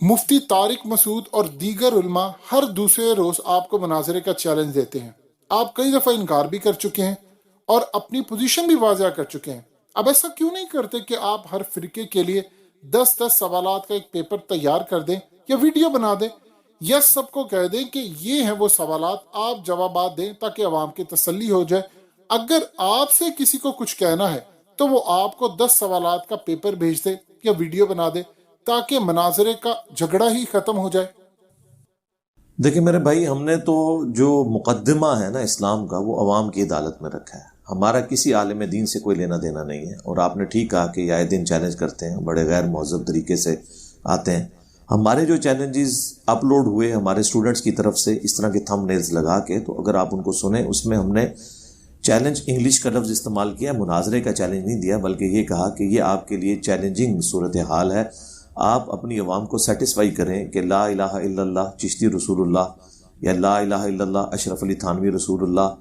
مفتی طارق مسعود اور دیگر علماء ہر دوسرے روز آپ کو مناظرے کا چیلنج دیتے ہیں۔ آپ کئی دفعہ انکار بھی کر چکے ہیں اور اپنی پوزیشن بھی واضح کر چکے ہیں۔ اب ایسا کیوں نہیں کرتے کہ آپ ہر فرقے کے لیے 10 سوالات کا ایک پیپر تیار کر دیں یا ویڈیو بنا دیں، یا سب کو کہہ دیں کہ یہ ہیں وہ سوالات، آپ جوابات دیں تاکہ عوام کی تسلی ہو جائے۔ اگر آپ سے کسی کو کچھ کہنا ہے تو وہ آپ کو 10 سوالات کا پیپر بھیج دے یا ویڈیو بنا دے تاکہ مناظرے کا جھگڑا ہی ختم ہو جائے۔ دیکھیں میرے بھائی، ہم نے تو جو مقدمہ ہے نا اسلام کا، وہ عوام کی عدالت میں رکھا ہے۔ ہمارا کسی عالم دین سے کوئی لینا دینا نہیں ہے۔ اور آپ نے ٹھیک کہا کہ یہ آئے دن چیلنج کرتے ہیں، بڑے غیر مہذب طریقے سے آتے ہیں۔ ہمارے جو چیلنجز اپلوڈ ہوئے ہمارے اسٹوڈنٹس کی طرف سے اس طرح کے تھم نیلز لگا کے، تو اگر آپ ان کو سنیں، اس میں ہم نے چیلنج انگلش کا لفظ استعمال کیا، مناظرے کا چیلنج نہیں دیا، بلکہ یہ کہا کہ یہ آپ کے لیے چیلنجنگ صورتحال ہے۔ آپ اپنی عوام کو سیٹسفائی کریں کہ لا الہ الا اللہ چشتی رسول اللہ، یا لا الہ الا اللہ اشرف علی تھانوی رسول اللہ،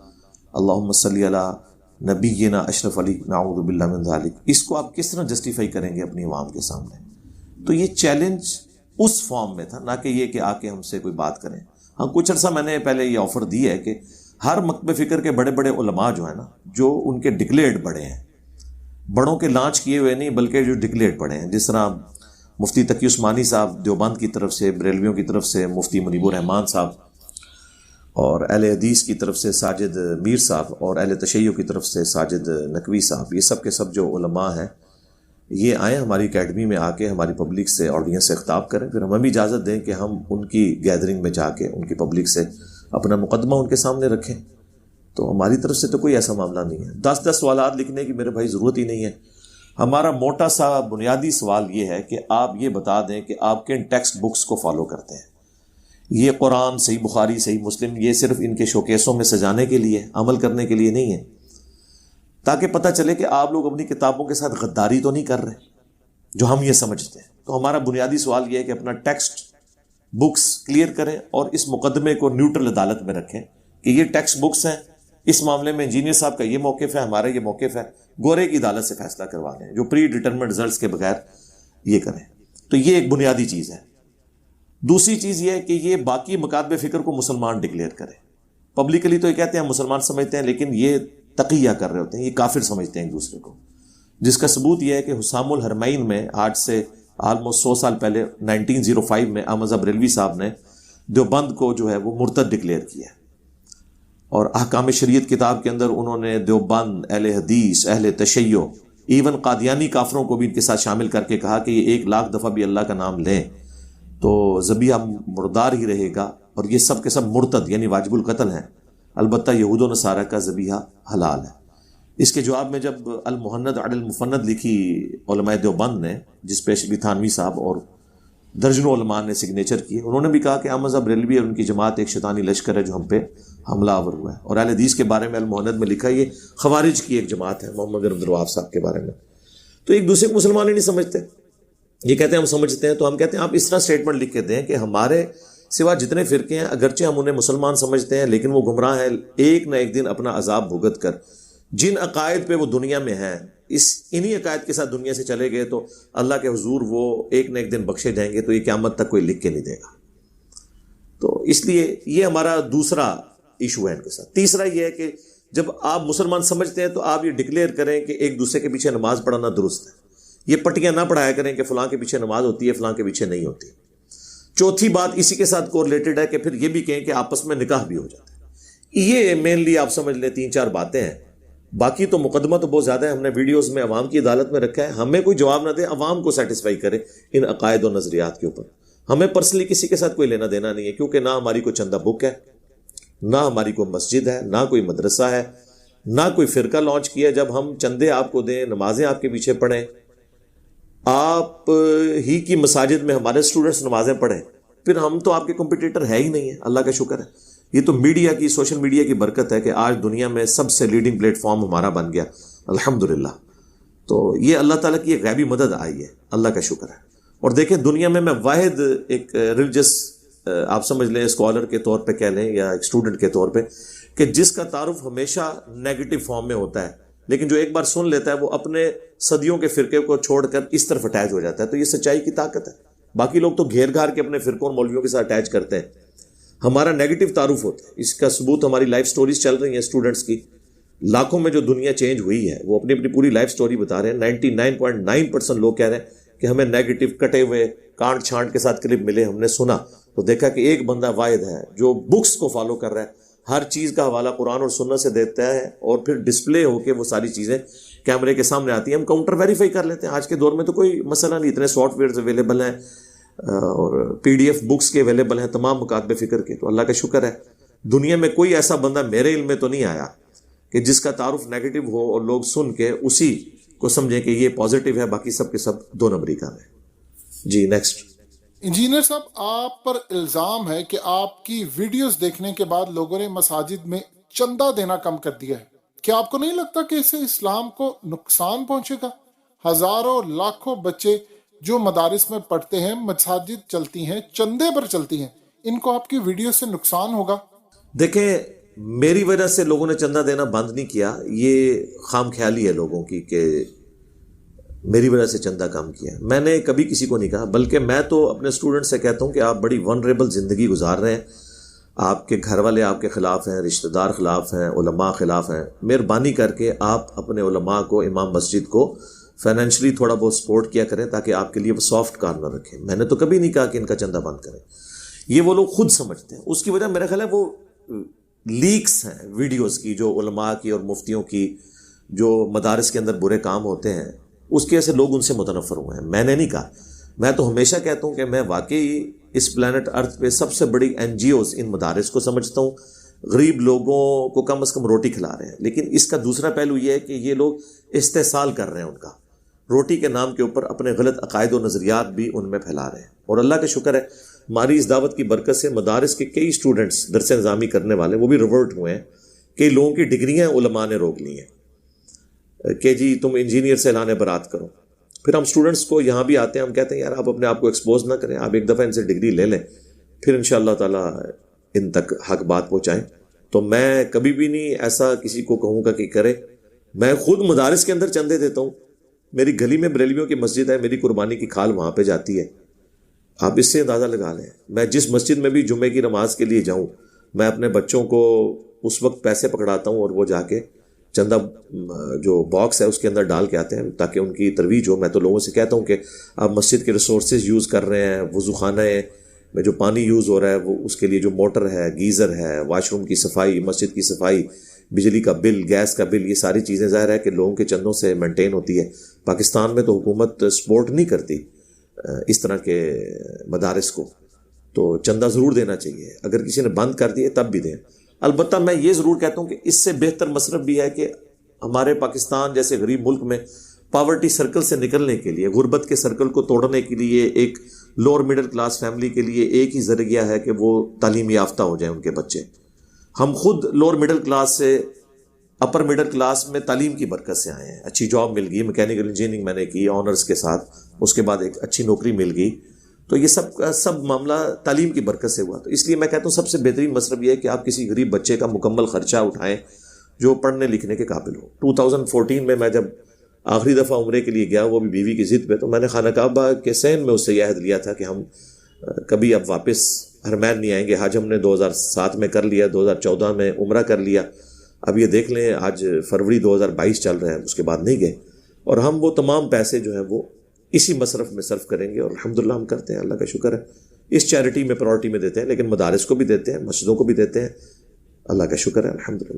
اللہم صلی علی نبینا اشرف علی نعوذ باللہ من ذالک، اس کو آپ کس طرح جسٹیفائی کریں گے اپنی عوام کے سامنے؟ تو یہ چیلنج اس فارم میں تھا، نہ کہ یہ کہ آ کے ہم سے کوئی بات کریں۔ ہاں، کچھ عرصہ میں نے پہلے یہ آفر دی ہے کہ ہر مکتب فکر کے بڑے بڑے علماء جو ہیں نا، جو ان کے ڈکلیئرڈ بڑے ہیں، بڑوں کے لانچ کیے ہوئے نہیں بلکہ جو ڈکلیئرڈ بڑے ہیں، جس طرح مفتی تقی عثمانی صاحب دیوبند کی طرف سے، بریلویوں کی طرف سے مفتی منیب الرحمان صاحب، اور اہل حدیث کی طرف سے ساجد میر صاحب، اور اہل تشیع کی طرف سے ساجد نقوی صاحب، یہ سب کے سب جو علماء ہیں، یہ آئیں ہماری اکیڈمی میں آ کے ہماری پبلک سے، آڈینس سے خطاب کریں، پھر ہمیں بھی اجازت دیں کہ ہم ان کی گیدرنگ میں جا کے ان کی پبلک سے اپنا مقدمہ ان کے سامنے رکھیں۔ تو ہماری طرف سے تو کوئی ایسا معاملہ نہیں ہے۔ 10 سوالات لکھنے کی میرے بھائی ضرورت ہی نہیں ہے۔ ہمارا موٹا سا بنیادی سوال یہ ہے کہ آپ یہ بتا دیں کہ آپ کن ٹیکسٹ بکس کو فالو کرتے ہیں۔ یہ قرآن، صحیح بخاری، صحیح مسلم، یہ صرف ان کے شوکیسوں میں سجانے کے لیے، عمل کرنے کے لیے نہیں ہے، تاکہ پتہ چلے کہ آپ لوگ اپنی کتابوں کے ساتھ غداری تو نہیں کر رہے جو ہم یہ سمجھتے ہیں۔ تو ہمارا بنیادی سوال یہ ہے کہ اپنا ٹیکسٹ بکس کلیئر کریں اور اس مقدمے کو نیوٹرل عدالت میں رکھیں کہ یہ ٹیکسٹ بکس ہیں، اس معاملے میں انجینئر صاحب کا یہ موقف ہے، ہمارا یہ موقف ہے، گورے کی عدالت سے فیصلہ کروا لیں، جو پری ڈیٹرمنٹ رزلٹس کے بغیر یہ کریں۔ تو یہ ایک بنیادی چیز ہے۔ دوسری چیز یہ ہے کہ یہ باقی مکاتب فکر کو مسلمان ڈکلیئر کریں۔ پبلکلی تو یہ کہتے ہیں مسلمان سمجھتے ہیں، لیکن یہ تقیہ کر رہے ہوتے ہیں، یہ کافر سمجھتے ہیں ایک دوسرے کو، جس کا ثبوت یہ ہے کہ حسام الحرمین میں آج سے آلموسٹ 100 سال پہلے 1905 میں احمد بریلوی صاحب نے دیوبند کو جو ہے وہ مرتد ڈکلیئر کیا ہے، اور احکام شریعت کتاب کے اندر انہوں نے دیوبند، اہل حدیث، اہل تشیع، ایون قادیانی کافروں کو بھی ان کے ساتھ شامل کر کے کہا کہ یہ 1,00,000 دفعہ بھی اللہ کا نام لیں تو ذبیحہ مردار ہی رہے گا، اور یہ سب کے سب مرتد یعنی واجب القتل ہیں، البتہ یہود و نصارہ کا ذبیحہ حلال ہے۔ اس کے جواب میں جب المہند علی المفند لکھی علماء دیوبند نے، جس پہ شبلی تھانوی صاحب اور درجنوں علماء نے سگنیچر کیے، انہوں نے بھی کہا کہ احمد بریلوی اور ان کی جماعت ایک شیطانی لشکر ہے جو ہم پہ حملہ آور ہوا ہے۔ اور اہل حدیث کے بارے میں المہند میں لکھا یہ خوارج کی ایک جماعت ہے، محمد عبد الوہاب صاحب کے بارے میں۔ تو ایک دوسرے کو مسلمان ہی نہیں سمجھتے، یہ کہتے ہیں ہم سمجھتے ہیں۔ تو ہم کہتے ہیں آپ اس طرح سٹیٹمنٹ لکھ کے دیں کہ ہمارے سوا جتنے فرقے ہیں، اگرچہ ہم انہیں مسلمان سمجھتے ہیں، لیکن وہ گمراہ ہیں، ایک نہ ایک دن اپنا عذاب بھگت کر جن عقائد پہ وہ دنیا میں ہیں، انہی عقائد کے ساتھ دنیا سے چلے گئے تو اللہ کے حضور وہ ایک نہ ایک دن بخشے جائیں گے، تو یہ قیامت تک کوئی لکھ کے نہیں دے گا۔ تو اس لیے یہ ہمارا دوسرا ایشو ہے ان کے ساتھ۔ تیسرا یہ ہے کہ جب آپ مسلمان سمجھتے ہیں تو آپ یہ ڈکلیئر کریں کہ ایک دوسرے کے پیچھے نماز پڑھنا درست ہے۔ یہ پٹیاں نہ پڑھایا کریں کہ فلاں کے پیچھے نماز ہوتی ہے، فلاں کے پیچھے نہیں ہوتی۔ چوتھی بات اسی کے ساتھ کوریلیٹڈ ہے کہ پھر یہ بھی کہیں کہ آپس میں نکاح بھی ہو جاتا ہے۔ یہ مینلی آپ سمجھ لیں 3-4 باتیں ہیں، باقی تو مقدمہ تو بہت زیادہ ہے۔ ہم نے ویڈیوز میں عوام کی عدالت میں رکھا ہے، ہمیں کوئی جواب نہ دے، عوام کو سیٹسفائی کرے ان عقائد و نظریات کے اوپر۔ ہمیں پرسنلی کسی کے ساتھ کوئی لینا دینا نہیں ہے، کیونکہ نہ ہماری کوئی چندہ بک ہے، نہ ہماری کوئی مسجد ہے، نہ کوئی مدرسہ ہے، نہ کوئی فرقہ لانچ کیا جب ہم چندے آپ کو دیں، نمازیں آپ کے پیچھے پڑھیں، آپ ہی کی مساجد میں ہمارے اسٹوڈنٹس نمازیں پڑھیں، پھر ہم تو آپ کے کمپٹیٹر ہے ہی نہیں ہے۔ اللہ کا شکر ہے، یہ تو میڈیا کی، سوشل میڈیا کی برکت ہے کہ آج دنیا میں سب سے لیڈنگ پلیٹ فارم ہمارا بن گیا، الحمدللہ۔ تو یہ اللہ تعالیٰ کی ایک غیبی مدد آئی ہے، اللہ کا شکر ہے۔ اور دیکھیں دنیا میں واحد ایک ریلیجس آپ سمجھ لیں اسکالر کے طور پہ کہہ لیں یا ایک اسٹوڈنٹ کے طور پہ، کہ جس کا تعارف ہمیشہ نیگیٹو فارم میں ہوتا ہے، لیکن جو ایک بار سن لیتا ہے وہ اپنے صدیوں کے فرقے کو چھوڑ کر اس طرف اٹیچ ہو جاتا ہے۔ تو یہ سچائی کی طاقت ہے، باقی لوگ تو گھیر گھار کے اپنے فرقوں اور مولویوں کے ساتھ اٹیچ کرتے ہیں. ہمارا نیگیٹو تعارف ہوتا ہے. اس کا ثبوت ہماری لائف سٹوریز چل رہی ہیں اسٹوڈنٹس کی. لاکھوں میں جو دنیا چینج ہوئی ہے وہ اپنی اپنی پوری لائف سٹوری بتا رہے ہیں. 99.9% لوگ کہہ رہے ہیں کہ ہمیں نیگیٹو کٹے ہوئے کانٹ چھانٹ کے ساتھ کلپ ملے, ہم نے سنا تو دیکھا کہ ایک بندہ واحد ہے جو بکس کو فالو کر رہا ہے, ہر چیز کا حوالہ قرآن اور سنت سے دیتا ہے, اور پھر ڈسپلے ہو کے وہ ساری چیزیں کیمرے کے سامنے آتی ہیں. ہم کاؤنٹر ویریفائی کر لیتے ہیں. آج کے دور میں تو کوئی مسئلہ نہیں, اتنے سافٹ ویئرز اویلیبل ہیں اور PDF بکس کے اویلیبل ہیں تمام مکاتب فکر کے. تو اللہ کا شکر ہے دنیا میں کوئی ایسا بندہ میرے علم میں تو نہیں آیا کہ جس کا تعارف نیگیٹو ہو اور لوگ سن کے اسی کو سمجھیں کہ یہ پازیٹیو ہے, باقی سب کے سب دو نمبری کام ہے. جی نیکسٹ. انجینئر صاحب, آپ پر الزام ہے کہ آپ کی ویڈیوز دیکھنے کے بعد لوگوں نے مساجد میں چندہ دینا کم کر دیا ہے. کیا آپ کو نہیں لگتا کہ اس سے اسلام کو نقصان پہنچے گا؟ ہزاروں لاکھوں بچے جو مدارس میں پڑھتے ہیں, مساجد چلتی ہیں, چندے پر چلتی ہیں, ان کو آپ کی ویڈیو سے نقصان ہوگا؟ دیکھیں, میری وجہ سے لوگوں نے چندہ دینا بند نہیں کیا, یہ خام خیالی ہے لوگوں کی کہ میری وجہ سے چندہ کام کیا. میں نے کبھی کسی کو نہیں کہا, بلکہ میں تو اپنے اسٹوڈنٹ سے کہتا ہوں کہ آپ بڑی ونریبل زندگی گزار رہے ہیں. آپ کے گھر والے آپ کے خلاف ہیں, رشتہ دار خلاف ہیں, علماء خلاف ہیں. مہربانی کر کے آپ اپنے علماء کو, امام مسجد کو فائنینشلی تھوڑا بہت سپورٹ کیا کریں تاکہ آپ کے لیے وہ سافٹ کارنر رکھیں. میں نے تو کبھی نہیں کہا کہ ان کا چندہ بند کریں. یہ وہ لوگ خود سمجھتے ہیں. اس کی وجہ میرا خیال ہے وہ لیکس ہیں ویڈیوز کی, جو علماء کی اور مفتیوں کی, جو مدارس کے اندر برے کام ہوتے ہیں, اس کی وجہ سے لوگ ان سے متنفر ہوئے ہیں. میں نے نہیں کہا. میں تو ہمیشہ کہتا ہوں کہ میں واقعی اس پلانٹ ارتھ پہ سب سے بڑی NGOs ان مدارس کو سمجھتا ہوں. غریب لوگوں کو کم از کم روٹی کھلا رہے ہیں. لیکن اس کا دوسرا پہلو یہ ہے کہ یہ لوگ استحصال کر رہے ہیں ان کا, روٹی کے نام کے اوپر اپنے غلط عقائد و نظریات بھی ان میں پھیلا رہے ہیں. اور اللہ کا شکر ہے ہماری اس دعوت کی برکت سے مدارس کے کئی اسٹوڈنٹس درس نظامی کرنے والے وہ بھی ریورٹ ہوئے ہیں. کئی لوگوں کی ڈگریاں علماء نے روک لی ہیں کہ جی تم انجینئر سے اعلان برات کرو. پھر ہم اسٹوڈنٹس کو یہاں بھی آتے ہیں, ہم کہتے ہیں یار آپ اپنے آپ کو ایکسپوز نہ کریں, آپ ایک دفعہ ان سے ڈگری لے لیں, پھر انشاءاللہ تعالیٰ ان تک حق بات پہنچائیں. تو میں کبھی بھی نہیں ایسا کسی کو کہوں گا کہ کرے. میں خود مدارس کے اندر چندے دیتا ہوں. میری گلی میں بریلویوں کی مسجد ہے, میری قربانی کی کھال وہاں پہ جاتی ہے. آپ اس سے اندازہ لگا لیں. میں جس مسجد میں بھی جمعے کی نماز کے لیے جاؤں, میں اپنے بچوں کو اس وقت پیسے پکڑاتا ہوں اور وہ جا کے چندہ جو باکس ہے اس کے اندر ڈال کے آتے ہیں تاکہ ان کی ترویج ہو. میں تو لوگوں سے کہتا ہوں کہ آپ مسجد کے ریسورسز یوز کر رہے ہیں, وضو خانہ میں جو پانی یوز ہو رہا ہے وہ اس کے لیے جو موٹر ہے, گیزر ہے, واش روم کی صفائی, مسجد کی صفائی, بجلی کا بل, گیس کا بل, یہ ساری چیزیں ظاہر ہے کہ لوگوں کے چندوں سے مینٹین ہوتی ہے. پاکستان میں تو حکومت سپورٹ نہیں کرتی اس طرح کے مدارس کو, تو چندہ ضرور دینا چاہیے. اگر کسی نے بند کر دیے تب بھی دیں. البتہ میں یہ ضرور کہتا ہوں کہ اس سے بہتر مصرف بھی ہے کہ ہمارے پاکستان جیسے غریب ملک میں پاورٹی سرکل سے نکلنے کے لیے, غربت کے سرکل کو توڑنے کے لیے ایک لوور مڈل کلاس فیملی کے لیے ایک ہی ذریعہ ہے کہ وہ تعلیم یافتہ ہو جائیں ان کے بچے. ہم خود لوور مڈل کلاس سے اپر مڈل کلاس میں تعلیم کی برکت سے آئے ہیں. اچھی جاب مل گئی, میکینیکل انجینئرنگ میں نے کی آنرز کے ساتھ, اس کے بعد ایک اچھی نوکری مل گئی. تو یہ سب کا سب معاملہ تعلیم کی برکت سے ہوا. تو اس لیے میں کہتا ہوں سب سے بہترین مصرف یہ ہے کہ آپ کسی غریب بچے کا مکمل خرچہ اٹھائیں جو پڑھنے لکھنے کے قابل ہو. 2014 میں جب آخری دفعہ عمرے کے لیے گیا, وہ بھی بیوی کی ضد پہ, تو میں نے خانہ کعبہ کے سین میں اس سے یہ عہد لیا تھا کہ ہم کبھی اب واپس حرمین نہیں آئیں گے. حج ہم نے 2007 میں کر لیا, 2014 میں عمرہ کر لیا, اب یہ دیکھ لیں آج فروری 2022 چل رہا ہے, اس کے بعد نہیں گئے. اور ہم وہ تمام پیسے جو ہیں وہ اسی مصرف میں صرف کریں گے, اور الحمدللہ ہم کرتے ہیں. اللہ کا شکر ہے اس چیریٹی میں پرائورٹی میں دیتے ہیں, لیکن مدارس کو بھی دیتے ہیں, مسجدوں کو بھی دیتے ہیں. اللہ کا شکر ہے الحمدللہ.